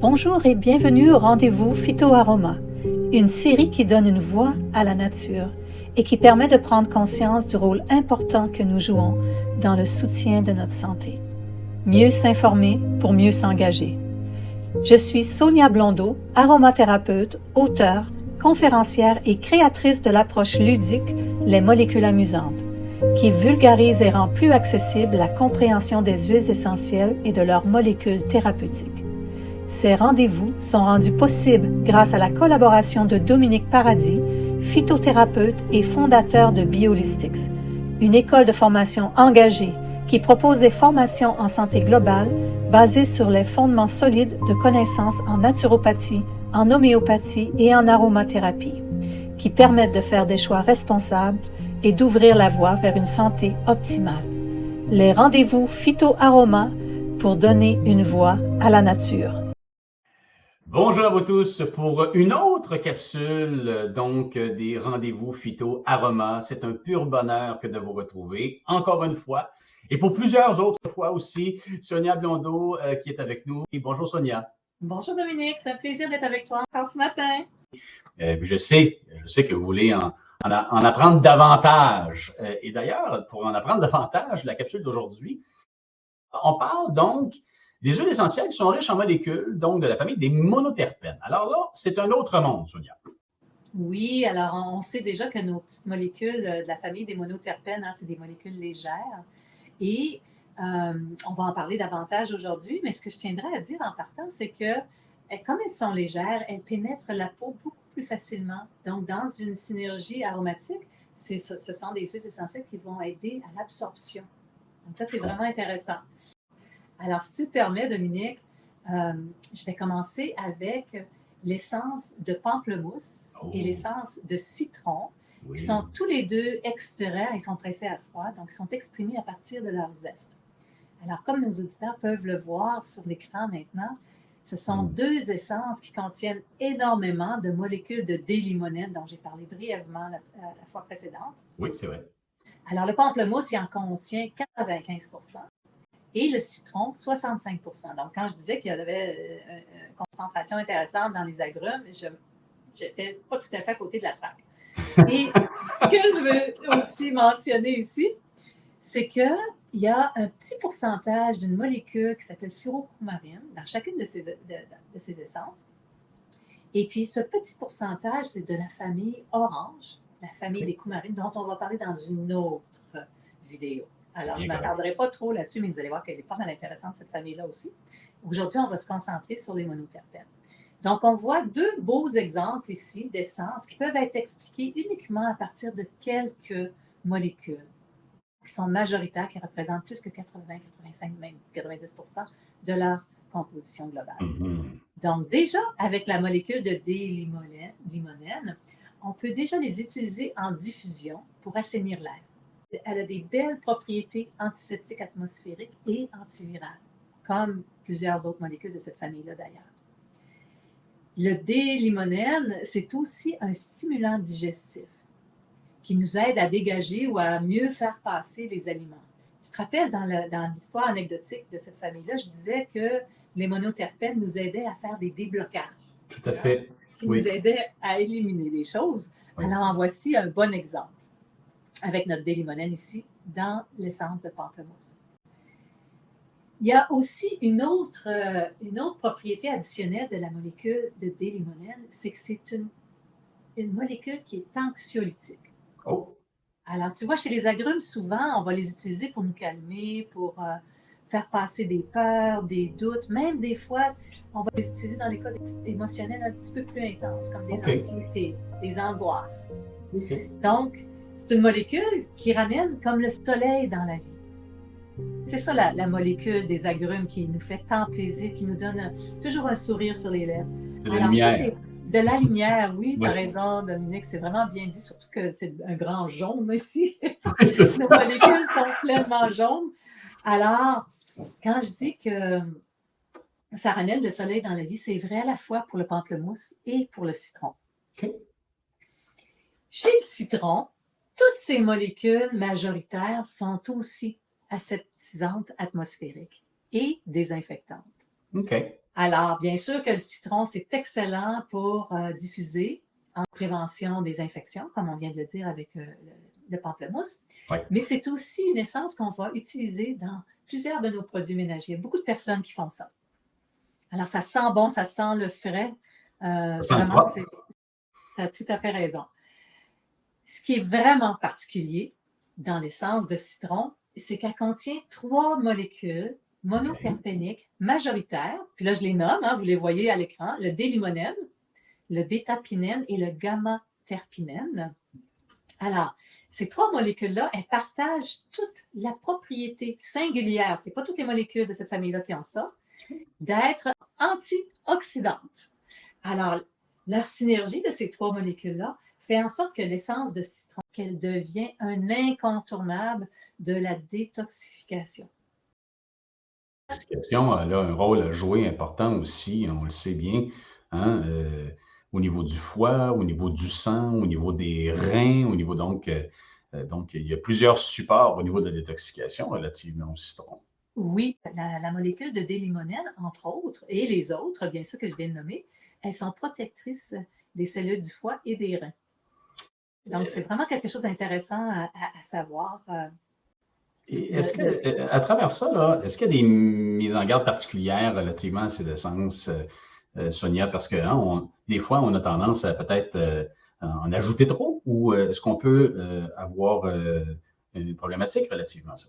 Bonjour et bienvenue au rendez-vous Phytoaroma, une série qui donne une voix à la nature et qui permet de prendre conscience du rôle important que nous jouons dans le soutien de notre santé. Mieux s'informer pour mieux s'engager. Je suis Sonia Blondeau, aromathérapeute, auteure, conférencière et créatrice de l'approche ludique Les molécules amusantes, qui vulgarise et rend plus accessible la compréhension des huiles essentielles et de leurs molécules thérapeutiques. Ces rendez-vous sont rendus possibles grâce à la collaboration de Dominique Paradis, phytothérapeute et fondateur de Biolistics, une école de formation engagée qui propose des formations en santé globale basées sur les fondements solides de connaissances en naturopathie, en homéopathie et en aromathérapie, qui permettent de faire des choix responsables et d'ouvrir la voie vers une santé optimale. Les rendez-vous Phyto-Aroma pour donner une voix à la nature. Bonjour à vous tous pour une autre capsule, donc des rendez-vous Phyto-Aroma. C'est un pur bonheur que de vous retrouver encore une fois et pour plusieurs autres fois aussi, Sonia Blondeau qui est avec nous. Et bonjour Sonia. Bonjour Dominique, c'est un plaisir d'être avec toi encore ce matin. Je sais que vous voulez en apprendre davantage. Et d'ailleurs, pour en apprendre davantage, la capsule d'aujourd'hui, on parle donc des huiles essentielles qui sont riches en molécules, donc de la famille des monoterpènes. Alors là, c'est un autre monde, Sonia. Oui, alors on sait déjà que nos petites molécules de la famille des monoterpènes, c'est des molécules légères. Et on va en parler davantage aujourd'hui, mais ce que je tiendrais à dire en partant, c'est que comme elles sont légères, elles pénètrent la peau beaucoup plus facilement. Donc, dans une synergie aromatique, ce sont des huiles essentielles qui vont aider à l'absorption. Donc, ça, c'est vraiment intéressant. Alors, si tu le permets, Dominique, je vais commencer avec l'essence de pamplemousse et l'essence de citron, qui sont tous les deux extraits, ils sont pressés à froid, donc ils sont exprimés à partir de leur zeste. Alors, comme nos auditeurs peuvent le voir sur l'écran maintenant, ce sont deux essences qui contiennent énormément de molécules de D-limonène, dont j'ai parlé brièvement la fois précédente. Oui, c'est vrai. Alors, le pamplemousse, il en contient 95 et le citron, 65 Donc, quand je disais qu'il y avait une concentration intéressante dans les agrumes, je n'étais pas tout à fait à côté de la traque. Et ce que je veux aussi mentionner ici, c'est qu'il y a un petit pourcentage d'une molécule qui s'appelle furocoumarine dans chacune de ces essences. Et puis, ce petit pourcentage, c'est de la famille orange, la famille des coumarines, dont on va parler dans une autre vidéo. Alors, je ne m'attarderai pas trop là-dessus, mais vous allez voir qu'elle est pas mal intéressante, cette famille-là aussi. Aujourd'hui, on va se concentrer sur les monoterpènes. Donc, on voit deux beaux exemples ici d'essences qui peuvent être expliquées uniquement à partir de quelques molécules qui sont majoritaires, qui représentent plus que 80, 85, même 90% de leur composition globale. Donc, déjà, avec la molécule de D-limonène, on peut déjà les utiliser en diffusion pour assainir l'air. Elle a des belles propriétés antiseptiques atmosphériques et antivirales, comme plusieurs autres molécules de cette famille-là d'ailleurs. Le D-limonène, c'est aussi un stimulant digestif qui nous aide à dégager ou à mieux faire passer les aliments. Tu te rappelles, dans l'histoire anecdotique de cette famille-là, je disais que les monoterpènes nous aidaient à faire des déblocages. Tout à fait. Qui nous aidaient à éliminer des choses. Oui. Alors, en voici un bon exemple avec notre D-limonène ici, dans l'essence de pamplemousse. Il y a aussi une autre propriété additionnelle de la molécule de D-limonène, c'est que c'est une molécule qui est anxiolytique. Alors, tu vois, chez les agrumes, souvent, on va les utiliser pour nous calmer, pour faire passer des peurs, des doutes. Même des fois, on va les utiliser dans les cas émotionnels un petit peu plus intenses, comme des anxiétés, des angoisses. Donc, c'est une molécule qui ramène comme le soleil dans la vie. C'est ça la molécule des agrumes qui nous fait tant plaisir, qui nous donne toujours un sourire sur les lèvres. C'est la lumière. Ça, c'est de la lumière, oui, tu as raison, Dominique, c'est vraiment bien dit, surtout que c'est un grand jaune ici. Nos molécules sont pleinement jaunes. Alors, quand je dis que ça ramène le soleil dans la vie, c'est vrai à la fois pour le pamplemousse et pour le citron. Chez le citron, toutes ces molécules majoritaires sont aussi aseptisantes atmosphériques et désinfectantes. Alors, bien sûr que le citron, c'est excellent pour diffuser en prévention des infections, comme on vient de le dire avec le pamplemousse. Ouais. Mais c'est aussi une essence qu'on va utiliser dans plusieurs de nos produits ménagers. Il y a beaucoup de personnes qui font ça. Alors, ça sent bon, ça sent le frais. Ça sent le Vraiment, propre. tu as tout à fait raison. Ce qui est vraiment particulier dans l'essence de citron, c'est qu'elle contient 3 molécules monoterpéniques majoritaires. Puis là, je les nomme, hein, vous les voyez à l'écran, le D-limonène, le bêta-pinène et le gamma-terpinène. Alors, ces 3 molécules-là, elles partagent toute la propriété singulière, ce n'est pas toutes les molécules de cette famille-là qui ont ça, d'être antioxydantes. Alors, la synergie de ces 3 molécules-là fait en sorte que l'essence de citron, qu'elle devient un incontournable de la détoxification. L'intoxication a là un rôle à jouer important aussi, on le sait bien, hein, au niveau du foie, au niveau du sang, au niveau des reins, au niveau donc il y a plusieurs supports au niveau de la détoxication relativement au citron. Oui, la molécule de D-limonène, entre autres, et les autres, bien sûr, que je viens de nommer, elles sont protectrices des cellules du foie et des reins. Donc, c'est vraiment quelque chose d'intéressant à savoir. Et est-ce que, à travers ça, là, est-ce qu'il y a des mises en garde particulières relativement à ces essences, Sonia? Parce que hein, des fois, on a tendance à peut-être en ajouter trop, ou est-ce qu'on peut avoir une problématique relativement à ça?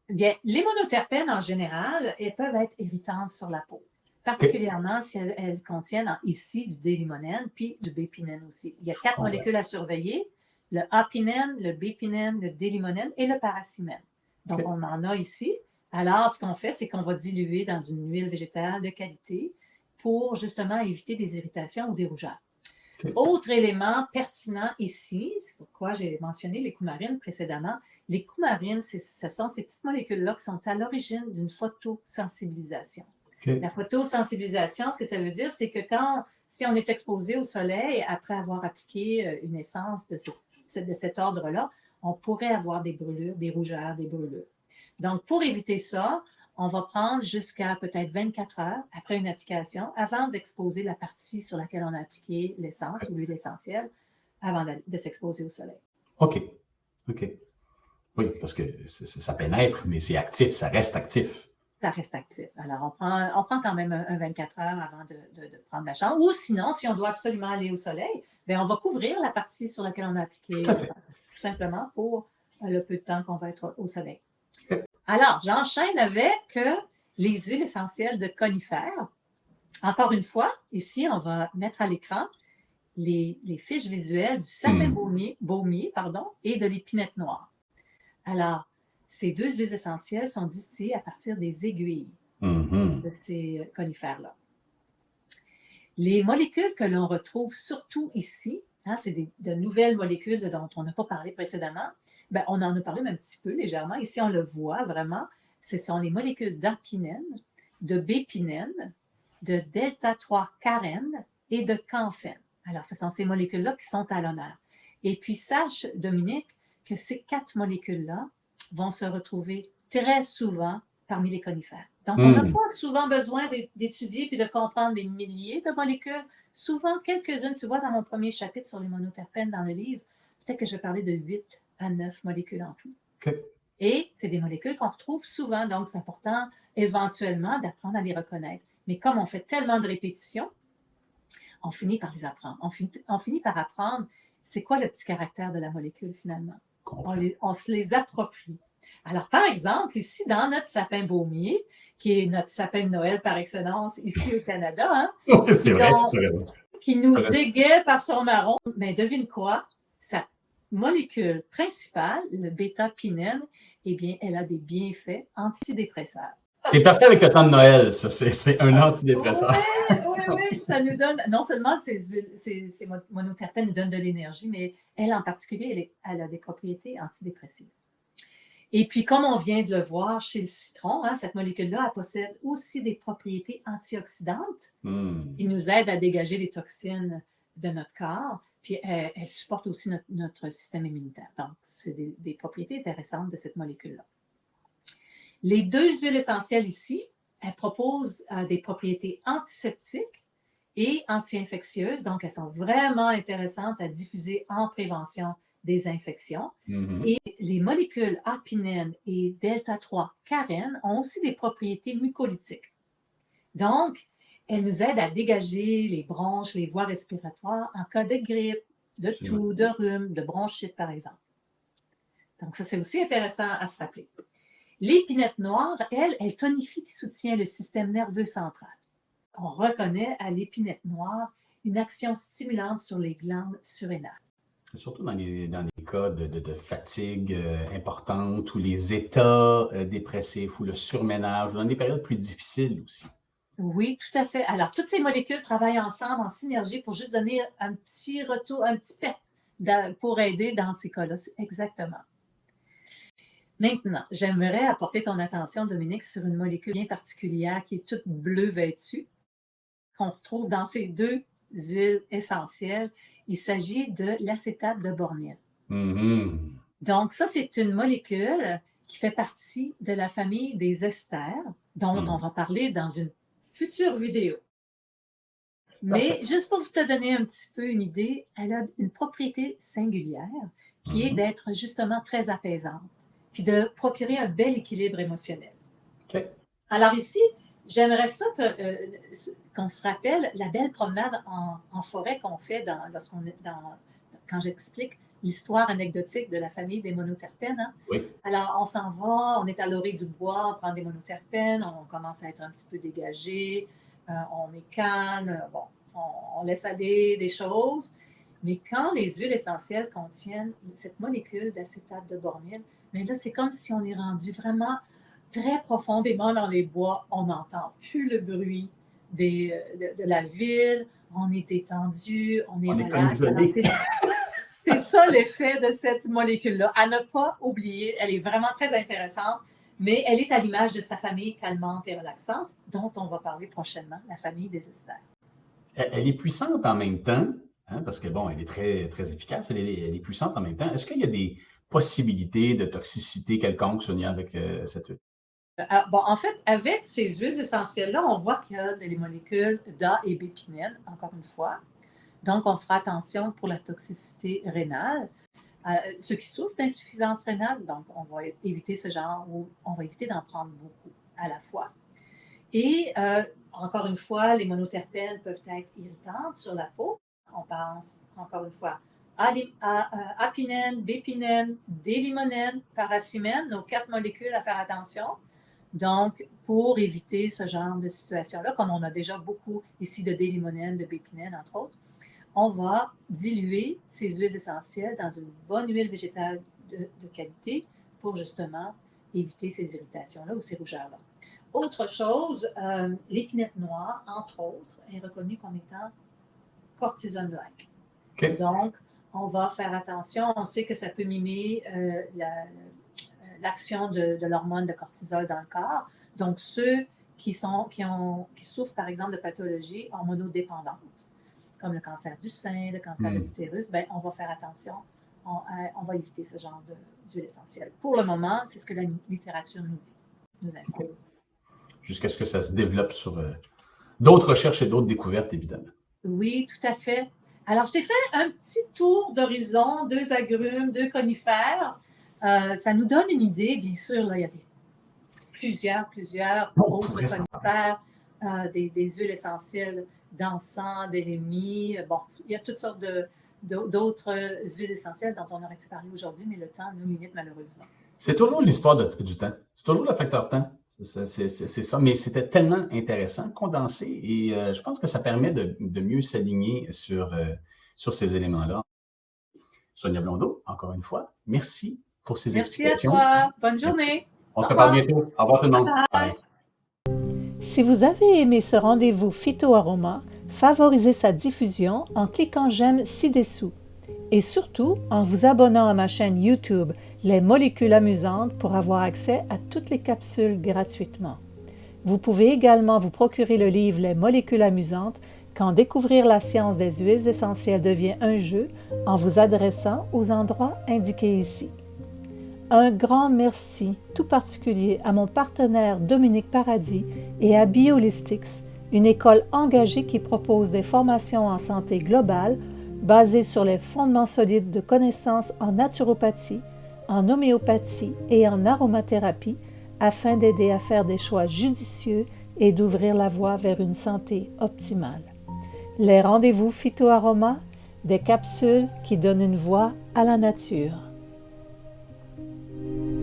Bien, les monoterpènes, en général, elles peuvent être irritantes sur la peau, particulièrement si elles contiennent ici du D-limonène puis du B-pinène aussi. Il y a 4 molécules à surveiller, le A-pinène, le B-pinène, le D-limonène et le paracimène. Donc, on en a ici. Alors, ce qu'on fait, c'est qu'on va diluer dans une huile végétale de qualité pour justement éviter des irritations ou des rougeurs. Autre élément pertinent ici, c'est pourquoi j'ai mentionné les coumarines précédemment. Les coumarines, ce sont ces petites molécules-là qui sont à l'origine d'une photosensibilisation. La photosensibilisation, ce que ça veut dire, c'est que si on est exposé au soleil après avoir appliqué une essence de cet ordre-là, on pourrait avoir des brûlures, des rougeurs, des brûlures. Donc, pour éviter ça, on va prendre jusqu'à peut-être 24 heures après une application, avant d'exposer la partie sur laquelle on a appliqué l'essence ou l'huile essentielle, avant de s'exposer au soleil. OK. Oui, parce que ça pénètre, mais c'est actif, ça reste actif. Ça reste actif. Alors, on prend quand même un 24 heures avant de prendre la chambre. Ou sinon, si on doit absolument aller au soleil, bien, on va couvrir la partie sur laquelle on a appliqué l'essence, tout simplement pour le peu de temps qu'on va être au soleil. Alors, j'enchaîne avec les huiles essentielles de conifères. Encore une fois, ici, on va mettre à l'écran les fiches visuelles du sapin baumier et de l'épinette noire. Alors, ces 2 huiles essentielles sont distillées à partir des aiguilles de ces conifères-là. Les molécules que l'on retrouve surtout ici, c'est de nouvelles molécules dont on n'a pas parlé précédemment. Bien, on en a parlé un petit peu légèrement. Ici, on le voit vraiment. Ce sont les molécules d'apinène, de bépinène, de delta-3-carène et de camphène. Alors, ce sont ces molécules-là qui sont à l'honneur. Et puis, sache, Dominique, que ces 4 molécules-là vont se retrouver très souvent parmi les conifères. Donc, on n'a pas souvent besoin d'étudier puis de comprendre des milliers de molécules. Souvent, quelques-unes, tu vois, dans mon premier chapitre sur les monoterpènes dans le livre, peut-être que je vais parler de 8 à 9 molécules en tout. Et c'est des molécules qu'on retrouve souvent, donc c'est important éventuellement d'apprendre à les reconnaître. Mais comme on fait tellement de répétitions, on finit par les apprendre. On finit par apprendre c'est quoi le petit caractère de la molécule finalement. On se les approprie. Alors, par exemple, ici, dans notre sapin baumier, qui est notre sapin de Noël par excellence ici au Canada, qui nous égaie par son arôme, mais devine quoi? Sa molécule principale, le bêta-pinène, eh bien, elle a des bienfaits antidépresseurs. C'est parfait avec le temps de Noël, ça. C'est un antidépresseur. Oui, ça nous donne, non seulement ces monoterpènes nous donnent de l'énergie, mais elle en particulier, elle a des propriétés antidépressives. Et puis, comme on vient de le voir chez le citron, cette molécule-là, elle possède aussi des propriétés antioxydantes qui nous aident à dégager les toxines de notre corps. Puis, elle supporte aussi notre système immunitaire. Donc, c'est des propriétés intéressantes de cette molécule-là. Les 2 huiles essentielles ici, elles proposent des propriétés antiseptiques et anti-infectieuses. Donc, elles sont vraiment intéressantes à diffuser en prévention des infections. Et les molécules apinène et delta-3-carène ont aussi des propriétés mucolytiques. Donc, elles nous aident à dégager les bronches, les voies respiratoires en cas de grippe, de toux, de rhume, de bronchite, par exemple. Donc, ça, c'est aussi intéressant à se rappeler. L'épinette noire, elle tonifie et soutient le système nerveux central. On reconnaît à l'épinette noire une action stimulante sur les glandes surrénales. Surtout dans les cas de fatigue importante ou les états dépressifs ou le surménage, ou dans des périodes plus difficiles aussi. Oui, tout à fait. Alors, toutes ces molécules travaillent ensemble en synergie pour juste donner un petit retour, un petit pet pour aider dans ces cas-là. Exactement. Maintenant, j'aimerais apporter ton attention, Dominique, sur une molécule bien particulière qui est toute bleue vêtue, qu'on retrouve dans ces deux huiles essentielles. Il s'agit de l'acétate de bornyle. Donc, ça, c'est une molécule qui fait partie de la famille des esters, dont on va parler dans une future vidéo. Mais juste pour vous te donner un petit peu une idée, elle a une propriété singulière qui est d'être justement très apaisante, puis de procurer un bel équilibre émotionnel. Okay. Alors ici, j'aimerais ça qu'on se rappelle la belle promenade en forêt qu'on fait quand j'explique l'histoire anecdotique de la famille des monoterpènes. Hein? Oui. Alors, on s'en va, on est à l'orée du bois, on prend des monoterpènes, on commence à être un petit peu dégagé, on est calme, bon, on laisse aller des choses. Mais quand les huiles essentielles contiennent cette molécule d'acétate de bornyle, mais là, c'est comme si on est rendu vraiment très profondément dans les bois. On n'entend plus le bruit de la ville, on est détendu, on est relax. C'est ça l'effet de cette molécule-là. À ne pas oublier, elle est vraiment très intéressante, mais elle est à l'image de sa famille calmante et relaxante, dont on va parler prochainement, la famille des esters. Elle est puissante en même temps, hein, parce que bon, elle est très, très efficace, elle est puissante en même temps. Est-ce qu'il y a des possibilités de toxicité quelconque, Sonia, avec cette huile? Bon, en fait, avec ces huiles essentielles-là, on voit qu'il y a des molécules d'A et B-pinène, encore une fois. Donc, on fera attention pour la toxicité rénale. Ceux qui souffrent d'insuffisance rénale, donc on va éviter ce genre, ou on va éviter d'en prendre beaucoup à la fois. Et encore une fois, les monoterpènes peuvent être irritantes sur la peau. On pense, encore une fois, à apinène, bépinène, délimonène, paracimène, nos 4 molécules à faire attention. Donc, pour éviter ce genre de situation-là, comme on a déjà beaucoup ici de délimonène, de bépinène, entre autres, on va diluer ces huiles essentielles dans une bonne huile végétale de qualité pour justement éviter ces irritations-là ou ces rougeurs-là. Autre chose, l'épinette noire, entre autres, est reconnue comme étant cortisone-like. Okay. Donc, on va faire attention. On sait que ça peut mimer l'action de l'hormone de cortisol dans le corps. Donc, ceux qui souffrent, par exemple, de pathologies hormonodépendantes, comme le cancer du sein, le cancer de l'utérus, ben, on va faire attention. On va éviter ce genre d'huile essentielle. Pour le moment, c'est ce que la littérature nous dit, nous informe. Okay. Jusqu'à ce que ça se développe sur d'autres recherches et d'autres découvertes, évidemment. Oui, tout à fait. Alors, je t'ai fait un petit tour d'horizon, 2 agrumes, 2 conifères. Ça nous donne une idée, bien sûr, là, il y a plusieurs autres conifères, des huiles essentielles d'encens, d'érémie. Bon, il y a toutes sortes d'autres huiles essentielles dont on aurait pu parler aujourd'hui, mais le temps nous limite malheureusement. C'est toujours l'histoire du temps. C'est toujours le facteur temps. C'est ça, mais c'était tellement intéressant, condensé, et je pense que ça permet de mieux s'aligner sur ces éléments-là. Sonia Blondeau, encore une fois, merci pour ces explications. Merci à toi. Bonne journée. Merci. On se reparle bientôt. Au revoir tout le monde. Bye. Si vous avez aimé ce rendez-vous Phyto-Aroma, favorisez sa diffusion en cliquant j'aime ci-dessous et surtout en vous abonnant à ma chaîne YouTube Les Molécules Amusantes pour avoir accès à toutes les capsules gratuitement. Vous pouvez également vous procurer le livre Les Molécules Amusantes quand découvrir la science des huiles essentielles devient un jeu en vous adressant aux endroits indiqués ici. Un grand merci tout particulier à mon partenaire Dominique Paradis et à BioListics, une école engagée qui propose des formations en santé globale basées sur les fondements solides de connaissances en naturopathie, en homéopathie et en aromathérapie afin d'aider à faire des choix judicieux et d'ouvrir la voie vers une santé optimale. Les rendez-vous phytoaromas, des capsules qui donnent une voix à la nature.